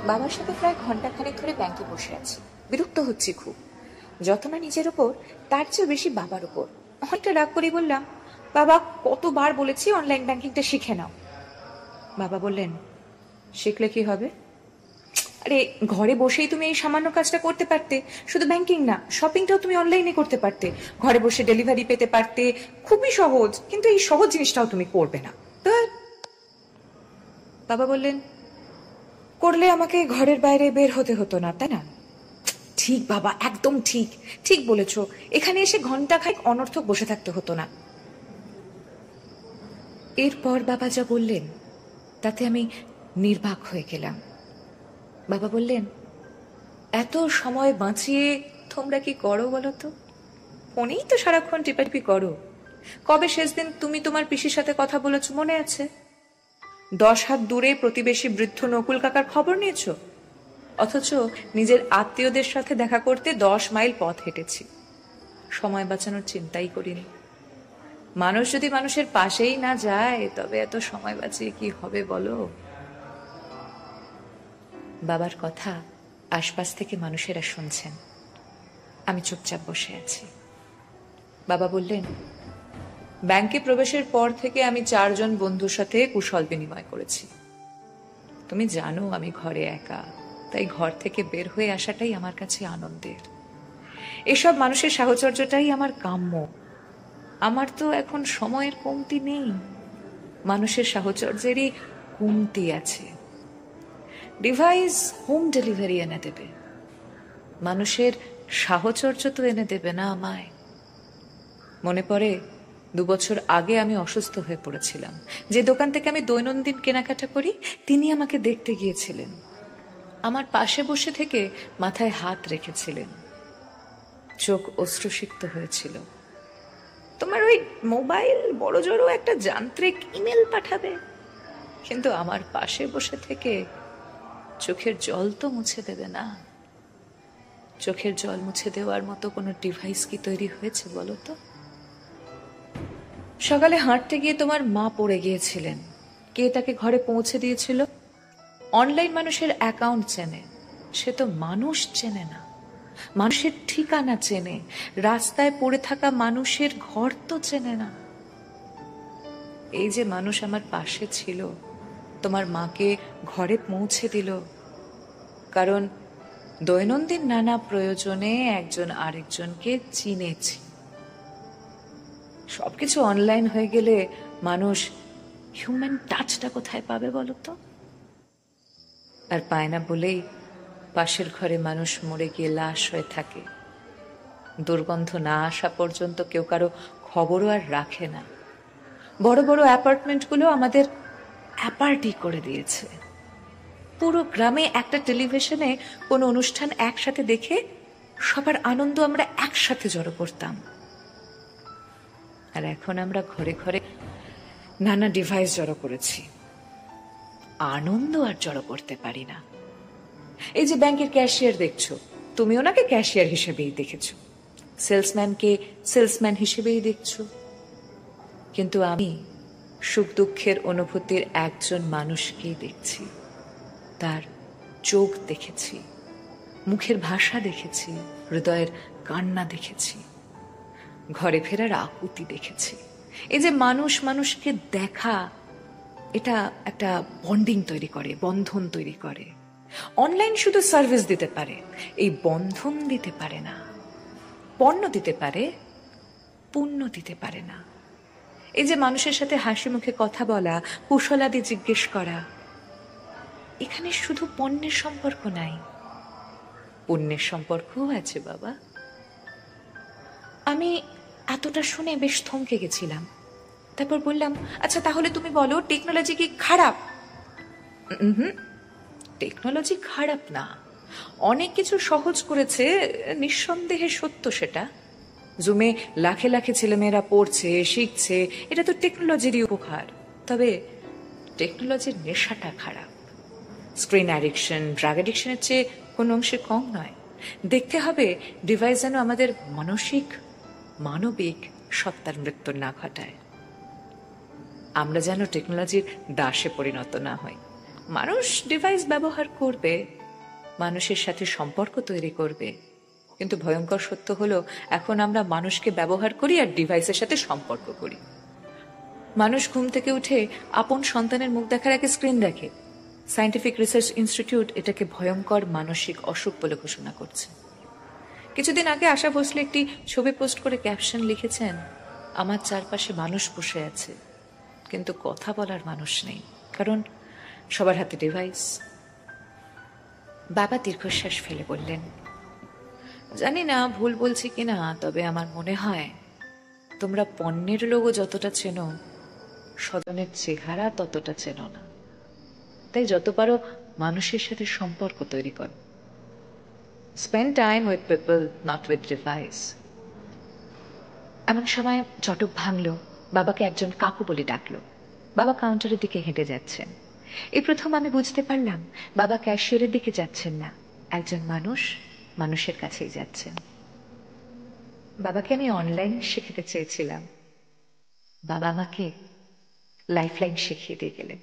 বাবার সাথে প্রায় ঘন্টাখানেক ধরে ব্যাংকে বসে আছি। বিরক্ত হচ্ছি খুব, যত না নিজের ওপর তার চেয়ে বেশি বাবার ওপর। অনেকটা রাগ করে বললাম, বাবা কতবার বলেছি অনলাইন ব্যাংকিংটা শিখে নাও। বাবা বললেন, শিখলে কি হবে? আরে ঘরে বসেই তুমি এই সামান্য কাজটা করতে পারতে। শুধু ব্যাংকিং না, শপিংটাও তুমি অনলাইনে করতে পারতে, ঘরে বসে ডেলিভারি পেতে পারতে। খুবই সহজ, কিন্তু এই সহজ জিনিসটাও তুমি করবে না। বাবা বললেন, করলে আমাকে ঘরের বাইরে বের হতে হতো না, তাই না? ঠিক বাবা, একদম ঠিক, ঠিক বলেছ। এখানে এসে ঘন্টা খানেক অনর্থক বসে থাকতে হতো না। এরপর বাবা যা বললেন তাতে আমি নির্বাক হয়ে গেলাম। বাবা বললেন, এত সময় বাঁচিয়ে তোমরা কি করো বলো তো? ফোনেই তো সারাক্ষণ টিপাটিপি করো। কবে শেষ দিন তুমি তোমার পিসির সাথে কথা বলেছ মনে আছে? 10 হাত দূরে প্রতিবেশী বৃদ্ধ নকুল কাকার খবর নিয়েছ, অথচ নিজের আত্মীয়দের সাথে দেখা করতে 10 মাইল পথ হেঁটেছি। সময় বাঁচানোর চিন্তাই করিনি। মানুষ যদি মানুষের পাশেই না যায় তবে এত সময় বাঁচিয়ে কি হবে বলো? বাবার কথা আশপাশ থেকে মানুষেরা শুনছেন, আমি চুপচাপ বসে আছি। বাবা বললেন, ব্যাংকে প্রবেশের পর থেকে আমি 4 জন বন্ধুর সাথে কুশল বিনিময় করেছি। তুমি জানো আমি ঘরে একা, তাই ঘর থেকে বের হয়ে আসাটাই আমার কাছে আনন্দের। এসব মানুষের সাহচর্যটাই আমার কাম্য। আমার তো এখন সময়ের কমতি নেই, মানুষের সাহচর্যেরই কমতি আছে। ডিভাইস হোম ডেলিভারি এনে দেবে, মানুষের সাহচর্য তো এনে দেবে না আমায়। মনে পড়ে 2 বছর আগে আমি অসুস্থ হয়ে পড়েছিলাম। যে দোকান থেকে আমি দৈনন্দিন কেনাকাটা করি তিনি আমাকে দেখতে গিয়েছিলেন। আমার পাশে বসে থেকে মাথায় হাত রেখেছিলেন। চোখ অশ্রুসিক্ত হয়েছিল। তোমার ওই মোবাইল বড় জোরও একটা যান্ত্রিক ইমেল পাঠাবে, কিন্তু আমার পাশে বসে থেকে চোখের জল তো মুছে দেবে না। চোখের জল মুছে দেওয়ার মতো কোনো ডিভাইস কি তৈরি হয়েছে বলো তো? সকালে হাঁটতে গিয়ে তোমার মা পড়ে গিয়েছিলেন, কে তাকে ঘরে পৌঁছে দিয়েছিল? অনলাইন মানুষের অ্যাকাউন্ট চেনে, সে তো মানুষ চেনে না, মানুষের ঠিকানা চেনে, রাস্তায় পড়ে থাকা মানুষের ঘর তো চেনে না। এই যে মানুষ আমার পাশে ছিল, তোমার মাকে ঘরে পৌঁছে দিল, কারণ দৈনন্দিন নানা প্রয়োজনে একজন আরেকজনকে চিনেছি। সবকিছু অনলাইন হয়ে গেলে মানুষ হিউম্যান টাচটা কোথায় পাবে বলো তো? আর পায় না বলেই পাশের ঘরে মানুষ মরে গিয়ে লাশ হয়ে থাকে। দুর্গন্ধ না আসা পর্যন্ত কেউ কারো খবরও আর রাখে না। বড় বড় অ্যাপার্টমেন্টগুলো আমাদের অ্যাপার্টি করে দিয়েছে। পুরো গ্রামে একটা টেলিভিশনে কোনো অনুষ্ঠান একসাথে দেখে সবার আনন্দ আমরা একসাথে জড়ো করতাম। আর এখন আমরা ঘরে ঘরে নানা ডিভাইস জড়ো করেছি, আনন্দ আর জড়ো করতে পারি না। এই যে ব্যাংকের ক্যাশিয়ার দেখছো, তুমি ওনাকে ক্যাশিয়ার হিসেবেই দেখেছো, সেলসম্যানকে সেলসম্যান হিসেবেই দেখছো, কিন্তু আমি সুখ দুঃখের অনুভূতির একজন মানুষকেই দেখছি। তার চোখ দেখেছি, মুখের ভাষা দেখেছি, হৃদয়ের কান্না দেখেছি, ঘরে ফেরার আকুতি দেখেছি। এই যে মানুষ মানুষকে দেখা, এটা একটা বন্ডিং তৈরি করে, বন্ধন তৈরি করে। অনলাইন শুধু সার্ভিস দিতে পারে, এই বন্ধন দিতে পারে না। পণ্য দিতে পারে, পুণ্য দিতে পারে না। এই যে মানুষের সাথে হাসি মুখে কথা বলা, কুশলাদি জিজ্ঞেস করা, এখানে শুধু পণ্যের সম্পর্ক নাই, পুণ্যের সম্পর্কও আছে বাবা। আমি এতটা শুনে বেশ থমকে গেছিলাম। তারপর বললাম, আচ্ছা তাহলে তুমি বলো টেকনোলজি কি খারাপ? টেকনোলজি খারাপ না, অনেক কিছু সহজ করেছে, নিঃসন্দেহে সত্য সেটা। জুমে লাখে লাখে ছেলেমেয়েরা পড়ছে, শিখছে, এটা তো টেকনোলজিরই উপকার। তবে টেকনোলজির নেশাটা খারাপ। স্ক্রিন অ্যাডিকশন, ড্রাগ অ্যাডিকশনের চেয়ে কোনো অংশে কম নয়। দেখতে হবে ডিভাইস যেন আমাদের মানবিক সত্তার মৃত্যু না ঘটায়। আমরা যেন টেকনোলজির দাসে পরিণত না হই। মানুষ ডিভাইস ব্যবহার করবে, মানুষের সাথে সম্পর্ক তৈরি করবে, কিন্তু ভয়ঙ্কর সত্য হলো এখন আমরা মানুষকে ব্যবহার করি আর ডিভাইসের সাথে সম্পর্ক করি। মানুষ ঘুম থেকে উঠে আপন সন্তানের মুখ দেখার আগে স্ক্রিন দেখে। সায়েন্টিফিক রিসার্চ ইনস্টিটিউট এটাকে ভয়ঙ্কর মানসিক অসুখ বলে ঘোষণা করছে। কিছুদিন আগে আশা ভোসলে একটি ছবি পোস্ট করে ক্যাপশন লিখেছেন, আমার চারপাশে মানুষ বসে আছে কিন্তু কথা বলার মানুষ নেই, কারণ সবার হাতে ডিভাইস। বাবা দীর্ঘশ্বাস ফেলে বললেন, জানি না ভুল বলছি কিনা, তবে আমার মনে হয় তোমরা পণ্যের লোগো যতটা চেনো, স্বজনের চেহারা ততটা চেনো না। তাই যত পারো মানুষের সাথে সম্পর্ক তৈরি করো। Spend time with people, not with device. এমন সময় চটক ভাঙলো, বাবাকে একজন কাকু বলে ডাকলো। বাবা কাউন্টারের দিকে হেঁটে যাচ্ছেন। এই প্রথম আমি বুঝতে পারলাম বাবা ক্যাশিয়ারের দিকে যাচ্ছেন না, একজন মানুষ মানুষের কাছেই যাচ্ছেন। বাবাকে আমি অনলাইন শেখাতে চেয়েছিলাম, বাবা আমাকে লাইফলাইন শিখিয়ে দিয়ে গেলেন।